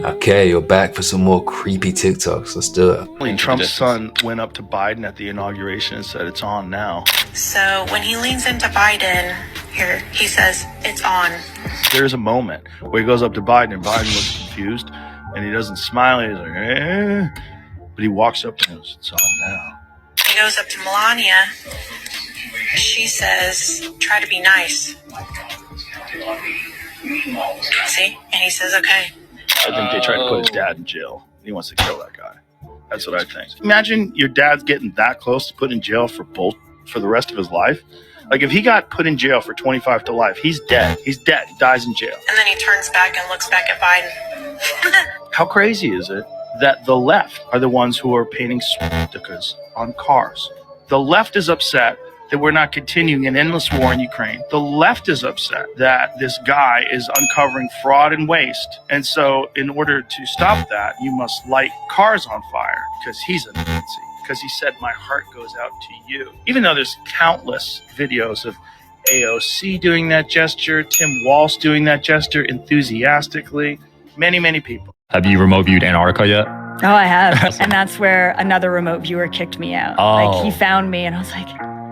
Okay, you're back for some more creepy TikToks. Let's do it. When Trump's son went up to Biden at the inauguration and said, "It's on now." So when he leans into Biden, here, he says, "It's on." There's a moment where he goes up to Biden and Biden looks confused and he doesn't smile. He's like, eh. But he walks up and goes, "It's on now." He goes up to Melania. She says, "Try to be nice." See? And he says, "Okay." I think they tried to put his dad in jail. He wants to kill that guy. That's what I think. Imagine your dad's getting that close to put in jail for the rest of his life. Like if he got put in jail for 25 to life, he's dead. He's dead. He dies in jail. And then he turns back and looks back at Biden. How crazy is it that the left are the ones who are painting swastikas on cars? The left is upset that we're not continuing an endless war in Ukraine. The left is upset that this guy is uncovering fraud and waste. And so in order to stop that, you must light cars on fire because he's a Nazi. Because he said, "My heart goes out to you." Even though there's countless videos of AOC doing that gesture, Tim Walsh doing that gesture enthusiastically, many, many people. Have you remote viewed Antarctica yet? Oh, I have. And that's where another remote viewer kicked me out. Oh. Like he found me and I was like,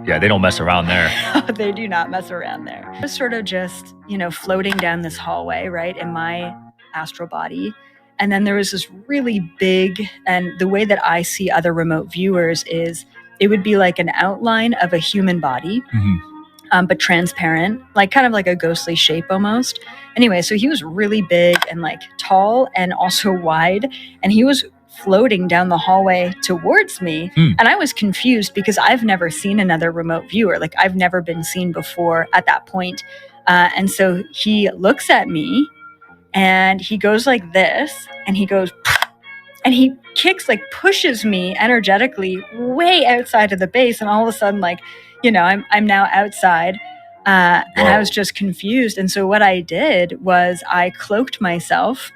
yeah, they don't mess around there. They do not mess around there. I was sort of just, floating down this hallway, right, in my astral body. And then there was this really big, and the way that I see other remote viewers is it would be like an outline of a human body, but transparent, like kind of like a ghostly shape almost. Anyway, so he was really big and like tall and also wide. And he was floating down the hallway towards me. And I was confused because I've never seen another remote viewer. Like I've never been seen before at that point. And so he looks at me and he goes like this and he goes, and he kicks, like pushes me energetically way outside of the base. And all of a sudden, like, I'm now outside. And I was just confused. And so what I did was I cloaked myself,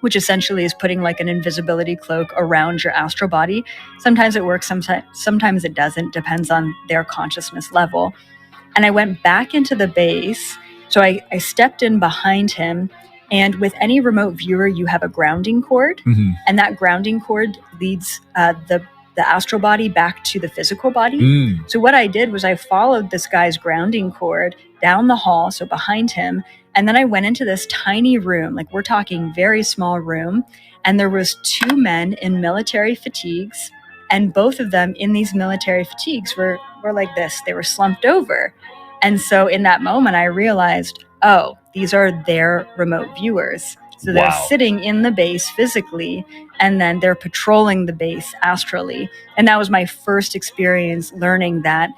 which essentially is putting like an invisibility cloak around your astral body. Sometimes it works, sometimes it doesn't, depends on their consciousness level. And I went back into the base. So I stepped in behind him. And with any remote viewer, you have a grounding cord. And that grounding cord leads the astral body back to the physical body. So what I did was I followed this guy's grounding cord down the hall, so behind him. And then I went into this tiny room, like we're talking very small room. And there was two men in military fatigues. And both of them in these military fatigues were like this. They were slumped over. And so in that moment, I realized, oh, these are their remote viewers. So they're sitting in the base physically, and then they're patrolling the base astrally. And that was my first experience learning that,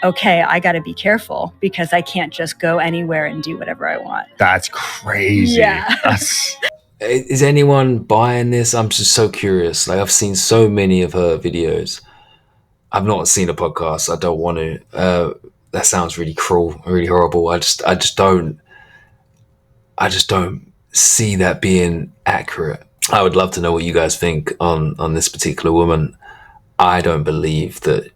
okay, I got to be careful because I can't just go anywhere and do whatever I want. That's crazy. Yeah. Is anyone buying this? I'm just so curious. Like I've seen so many of her videos. I've not seen a podcast. I don't want to. That sounds really cruel, really horrible. I just don't see that being accurate. I would love to know what you guys think on this particular woman. I don't believe that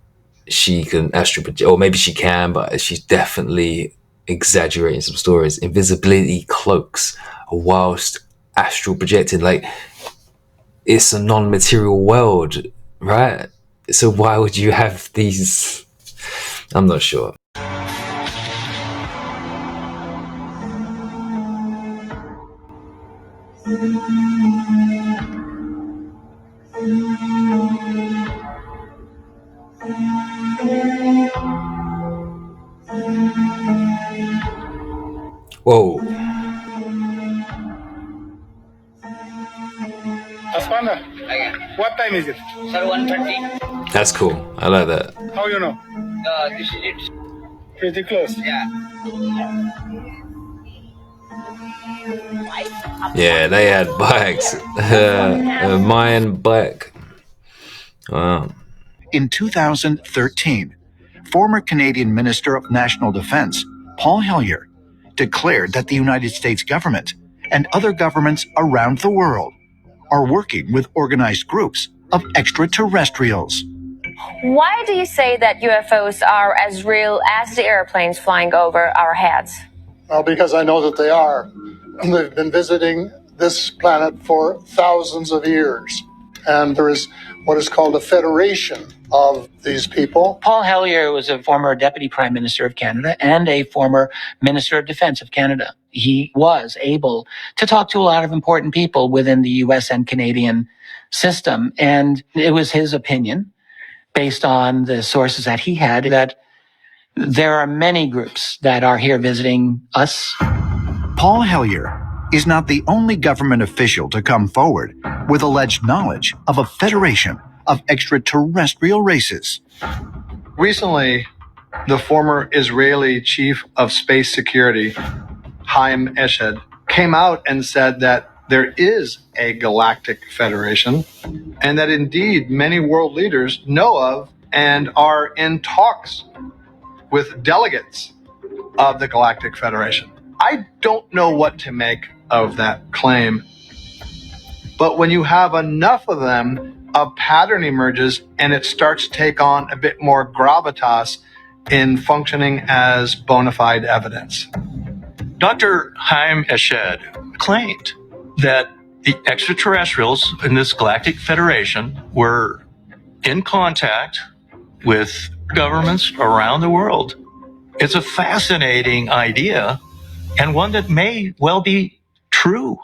she can astral project, or maybe she can, but she's definitely exaggerating some stories. Invisibility cloaks whilst astral projecting, like it's a non-material world, right? So why would you have these? I'm not sure. Whoa. Asmana, what time is it? Sir, 1:30. That's cool. I like that. How you know? This is it. Pretty close. Yeah. Yeah, they had bikes. A Mayan bike. Wow. In 2013, former Canadian Minister of National Defense, Paul Hellyer, declared that the United States government and other governments around the world are working with organized groups of extraterrestrials. Why do you say that UFOs are as real as the airplanes flying over our heads? Well, because I know that they are. They've been visiting this planet for thousands of years. And there is what is called a federation of these people. Paul Hellyer was a former Deputy Prime Minister of Canada and a former Minister of Defense of Canada. He was able to talk to a lot of important people within the US and Canadian system. And it was his opinion, based on the sources that he had, that there are many groups that are here visiting us. Paul Hellyer is not the only government official to come forward with alleged knowledge of a federation of extraterrestrial races. Recently, the former Israeli chief of space security, Haim Eshed, came out and said that there is a galactic federation and that indeed many world leaders know of and are in talks with delegates of the Galactic Federation. I don't know what to make of that claim, but when you have enough of them, a pattern emerges and it starts to take on a bit more gravitas in functioning as bona fide evidence. Dr. Haim Eshed claimed that the extraterrestrials in this Galactic Federation were in contact with governments around the world. It's a fascinating idea and one that may well be true.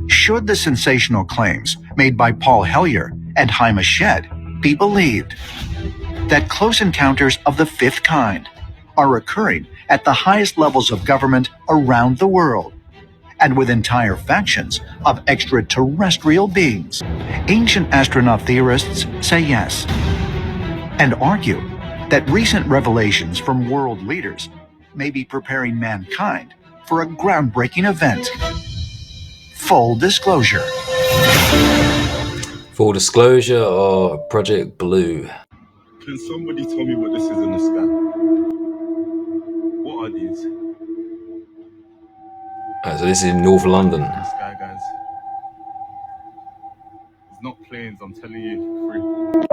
Should the sensational claims made by Paul Hellyer and Haim Eshed be believed, that close encounters of the fifth kind are occurring at the highest levels of government around the world, and with entire factions of extraterrestrial beings? Ancient astronaut theorists say yes, and argue that recent revelations from world leaders may be preparing mankind for a groundbreaking event. Full disclosure. Full disclosure or Project Blue? Can somebody tell me what this is in the sky? What are these? So this is in North London. The sky, guys. It's not planes, I'm telling you. Free.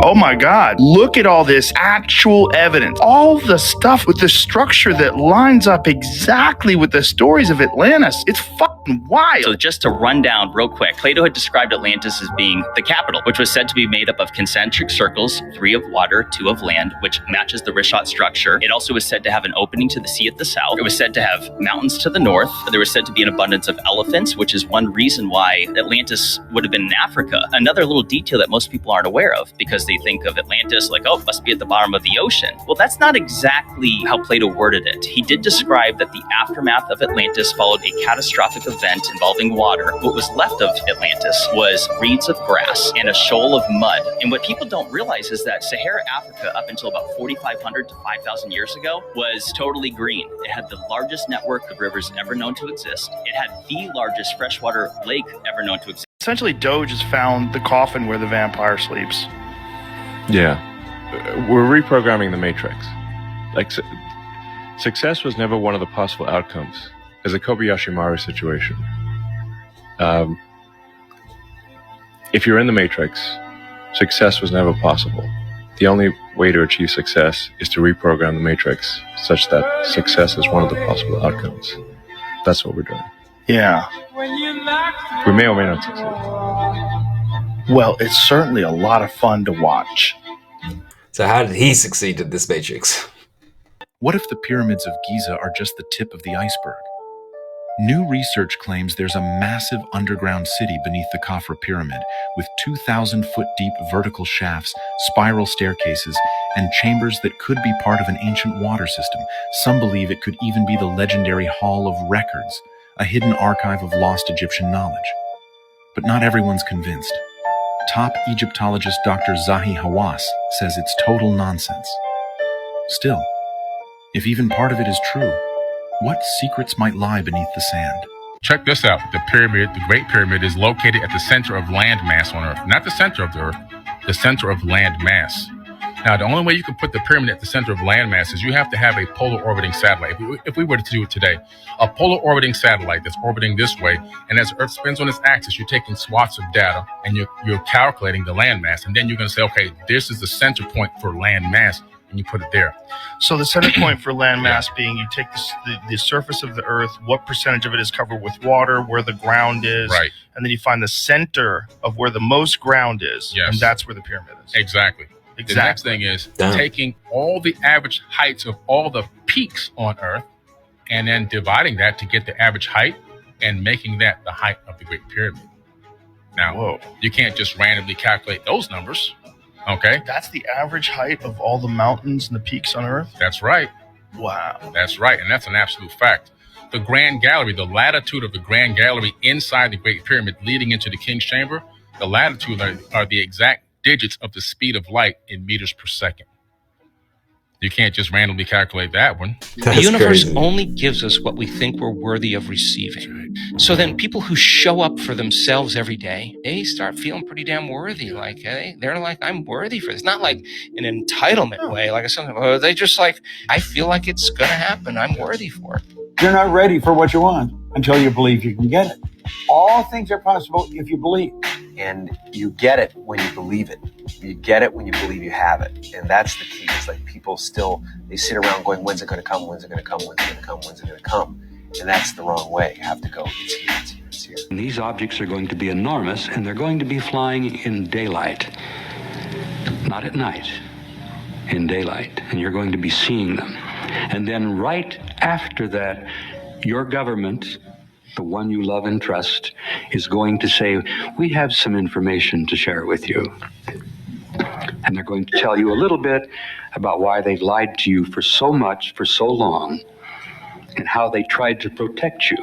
Oh my God, look at all this actual evidence. All the stuff with the structure that lines up exactly with the stories of Atlantis. It's fucking wild. So just to run down real quick, Plato had described Atlantis as being the capital, which was said to be made up of concentric circles, 3 of water, 2 of land, which matches the Richat structure. It also was said to have an opening to the sea at the south. It was said to have mountains to the north. There was said to be an abundance of elephants, which is one reason why Atlantis would have been in Africa. Another little detail that most people aren't aware of, because they think of Atlantis like, oh, it must be at the bottom of the ocean. Well, that's not exactly how Plato worded it. He did describe that the aftermath of Atlantis followed a catastrophic event involving water. What was left of Atlantis was reeds of grass and a shoal of mud. And what people don't realize is that Sahara Africa, up until about 4,500 to 5,000 years ago, was totally green. It had the largest network of rivers ever known to exist. It had the largest freshwater lake ever known to exist. Essentially, Doge has found the coffin where the vampire sleeps. Yeah. We're reprogramming the Matrix. Success was never one of the possible outcomes. As a Kobayashi Maru situation. If you're in the Matrix, success was never possible. The only way to achieve success is to reprogram the Matrix such that success is one of the possible outcomes. That's what we're doing. Yeah. We may or may not succeed. Well, it's certainly a lot of fun to watch. So how did he succeed at this Matrix? What if the pyramids of Giza are just the tip of the iceberg? New research claims there's a massive underground city beneath the Khafra pyramid with 2,000-foot deep vertical shafts, spiral staircases, and chambers that could be part of an ancient water system. Some believe it could even be the legendary Hall of Records, a hidden archive of lost Egyptian knowledge. But not everyone's convinced. Top Egyptologist Dr. Zahi Hawass says it's total nonsense. Still, if even part of it is true, what secrets might lie beneath the sand? Check this out. The pyramid, the Great Pyramid, is located at the center of land mass on Earth. Not the center of the Earth, the center of land mass. Now, the only way you can put the pyramid at the center of land mass is you have to have a polar orbiting satellite. If we were to do it today, a polar orbiting satellite that's orbiting this way, and as Earth spins on its axis, you're taking swaths of data and you're calculating the land mass, and then you're going to say, okay, this is the center point for land mass. and you put it there. So the center point for landmass being you take the surface of the Earth, what percentage of it is covered with water, where the ground is, Right. and then you find the center of where the most ground is, Yes. and that's where the pyramid is. Exactly. The next thing is taking all the average heights of all the peaks on Earth and then dividing that to get the average height and making that the height of the Great Pyramid. Now, you can't just randomly calculate those numbers, okay? That's the average height of all the mountains and the peaks on Earth? That's right. Wow. That's right, and that's an absolute fact. The Grand Gallery, the latitude of the Grand Gallery inside the Great Pyramid leading into the King's Chamber, the latitude are the exact digits of the speed of light in meters per second. You can't just randomly calculate that one. The universe only gives us what we think we're worthy of receiving. So then people who show up for themselves every day, they start feeling pretty damn worthy. Like, hey, they're like, I'm worthy for this. Not like an entitlement way, like something. They just like, I feel like it's going to happen. I'm worthy for it. You're not ready for what you want until you believe you can get it. All things are possible if you believe. And you get it when you believe it. You get it when you believe you have it. And that's the key. It's like people still, they sit around going, when's it going to come? When's it going to come? When's it going to come? When's it going to come? And that's the wrong way. You have to go, it's here, it's here, it's here. And these objects are going to be enormous, and they're going to be flying in daylight. Not at night, in daylight. And you're going to be seeing them. And then right after that, your government, the one you love and trust, is going to say, we have some information to share with you. And they're going to tell you a little bit about why they've lied to you for so much, for so long, and how they tried to protect you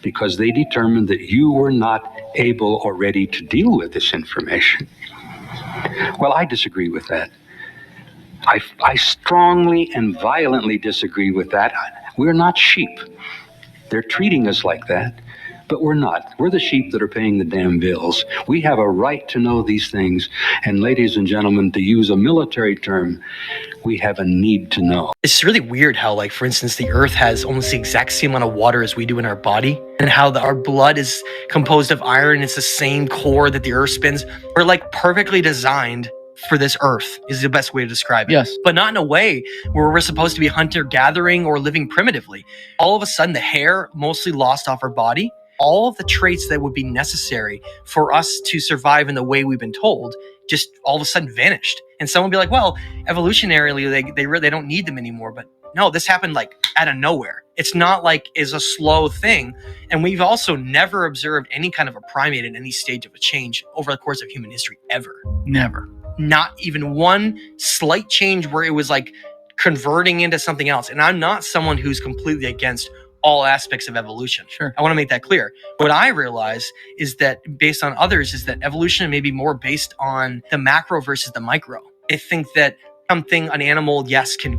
because they determined that you were not able or ready to deal with this information. Well, I disagree with that. I strongly and violently disagree with that. We're not sheep. They're treating us like that, but we're not. We're the sheep that are paying the damn bills. We have a right to know these things. And ladies and gentlemen, to use a military term, we have a need to know. It's really weird how, like, for instance, the Earth has almost the exact same amount of water as we do in our body, and how our blood is composed of iron. It's the same core that the Earth spins. We're like perfectly designed for this Earth is the best way to describe it. Yes. But not in a way where we're supposed to be hunter-gathering or living primitively. All of a sudden, the hair mostly lost off our body. All of the traits that would be necessary for us to survive in the way we've been told just all of a sudden vanished. And someone would be like, well, evolutionarily, they don't need them anymore. But no, this happened like out of nowhere. It's not like it's a slow thing. And we've also never observed any kind of a primate in any stage of a change over the course of human history ever. Never. Not even one slight change where it was like converting into something else. And I'm not someone who's completely against all aspects of evolution. Sure. I want to make that clear. What I realize is that based on others is that evolution may be more based on the macro versus the micro. I think that an animal, yes, can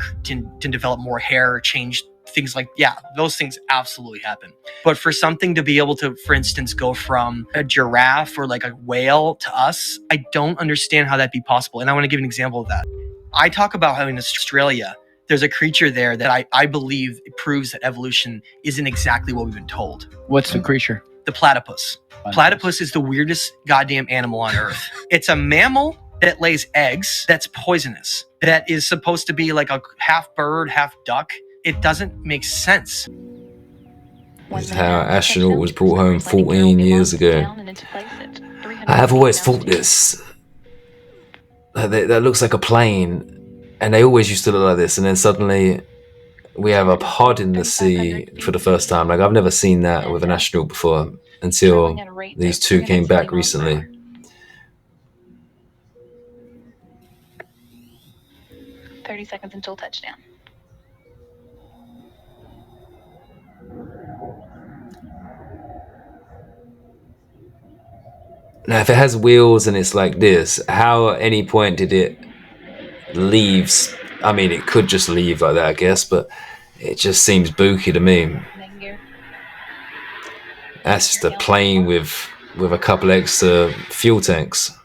develop more hair, change things like, yeah, those things absolutely happen. But for something to be able to, for instance, go from a giraffe or like a whale to us, I don't understand how that'd be possible. And I want to give an example of that. I talk about how in Australia, there's a creature there that I believe proves that evolution isn't exactly what we've been told. What's the creature? The platypus. Platypus is the weirdest goddamn animal on Earth. It's a mammal that lays eggs that's poisonous, that is supposed to be like a half bird, half duck. It doesn't make sense. This is how an astronaut was brought home 14 years ago. I have always thought this. That looks like a plane. And they always used to look like this. And then suddenly we have a pod in the sea for the first time. Like I've never seen that with an astronaut before until these two came back recently. "30 seconds until touchdown." Now, if it has wheels and it's like this, how at any point did it leave? I mean, it could just leave like that, I guess, but it just seems booky to me. That's just a plane with a couple extra fuel tanks.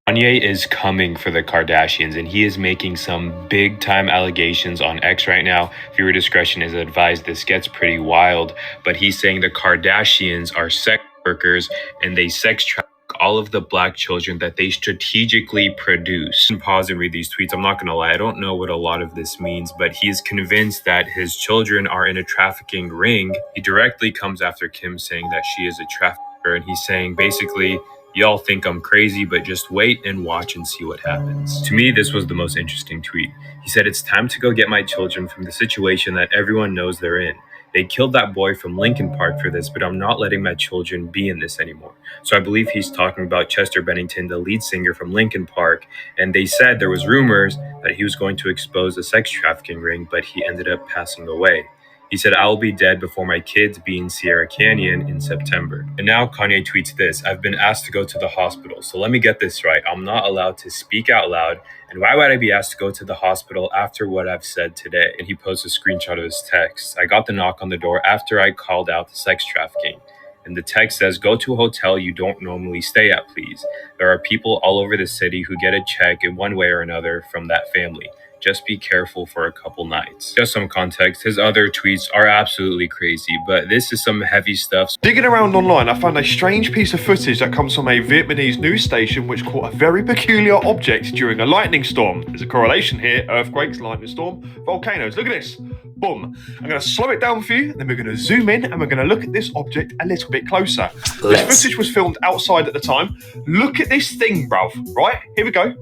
Kanye is coming for the Kardashians, and he is making some big-time allegations on X right now. Viewer discretion is advised. This gets pretty wild, but he's saying the Kardashians are sex workers, and they sex traffic all all of the black children that they strategically produce. Pause and read these tweets. I'm not going to lie, I don't know what a lot of this means, but he is convinced that his children are in a trafficking ring. He directly comes after Kim saying that she is a trafficker, and he's saying basically, y'all think I'm crazy, but just wait and watch and see what happens. To me, this was the most interesting tweet. He said, it's time to go get my children from the situation that everyone knows they're in. They killed that boy from Lincoln Park for this, but I'm not letting my children be in this anymore. So I believe he's talking about Chester Bennington, the lead singer from Lincoln Park. And they said there was rumors that he was going to expose a sex trafficking ring, but he ended up passing away. He said, I will be dead before my kids be in Sierra Canyon in September. And now Kanye tweets this, I've been asked to go to the hospital. So let me get this right. I'm not allowed to speak out loud. And why would I be asked to go to the hospital after what I've said today? And he posts a screenshot of his text. I got the knock on the door after I called out the sex trafficking. And the text says, go to a hotel you don't normally stay at, please. There are people all over the city who get a check in one way or another from that family. Just be careful for a couple nights. Just some context, his other tweets are absolutely crazy, but this is some heavy stuff. Digging around online, I found a strange piece of footage that comes from a Vietnamese news station which caught a very peculiar object during a lightning storm. There's a correlation here, earthquakes, lightning storm, volcanoes. Look at this. Boom. I'm going to slow it down for you, and then we're going to zoom in and we're going to look at this object a little bit closer. This footage was filmed outside at the time. Look at this thing, bruv. Right, here we go.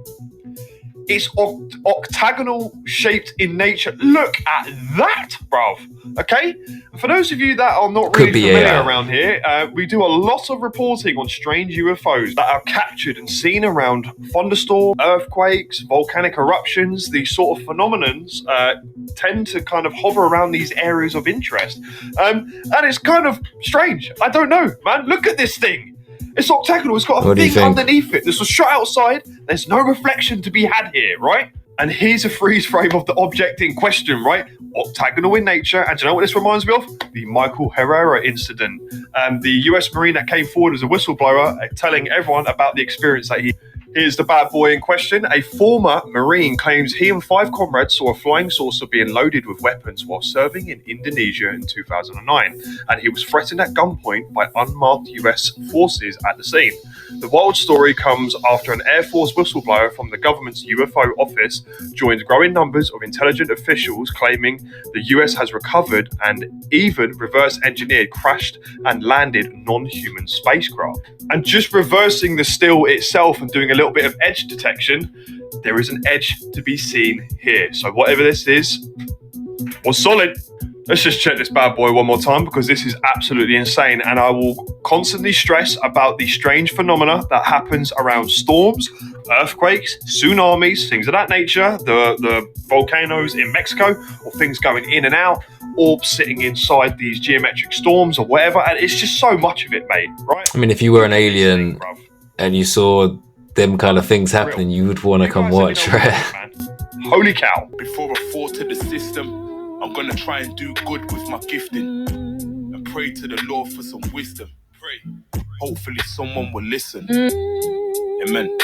It's octagonal shaped in nature. Look at that, bruv. Okay? For those of you that are not really familiar around here, we do a lot of reporting on strange UFOs that are captured and seen around thunderstorms, earthquakes, volcanic eruptions. These sort of phenomenons tend to kind of hover around these areas of interest. And it's kind of strange. I don't know, man. Look at this thing. It's octagonal. It's got a thing underneath it. This was shot outside. There's no reflection to be had here, right? And here's a freeze frame of the object in question, right? Octagonal in nature. And do you know what this reminds me of? The Michael Herrera incident. The US Marine that came forward as a whistleblower telling everyone about the experience that he... Here's the bad boy in question. A former Marine claims he and 5 comrades saw a flying saucer being loaded with weapons while serving in Indonesia in 2009, and he was threatened at gunpoint by unmarked US forces at the scene. The wild story comes after an Air Force whistleblower from the government's UFO office joined growing numbers of intelligent officials claiming the US has recovered and even reverse-engineered crashed and landed non-human spacecraft. And just reversing the still itself and doing a little bit of edge detection, there is an edge to be seen here. So whatever this is was solid. Let's just check this bad boy one more time because this is absolutely insane, and I will constantly stress about the strange phenomena that happens around storms, earthquakes, tsunamis, things of that nature, the volcanoes in Mexico, or things going in and out, orbs sitting inside these geometric storms or whatever, and it's just so much of it, mate, right? I mean, if you were an alien and you saw them kind of things happening, you would want to come watch, right? Holy cow. Before I fall to the system, I'm gonna try and do good with my gifting and pray to the Lord for some wisdom. Pray. Hopefully someone will listen. Amen.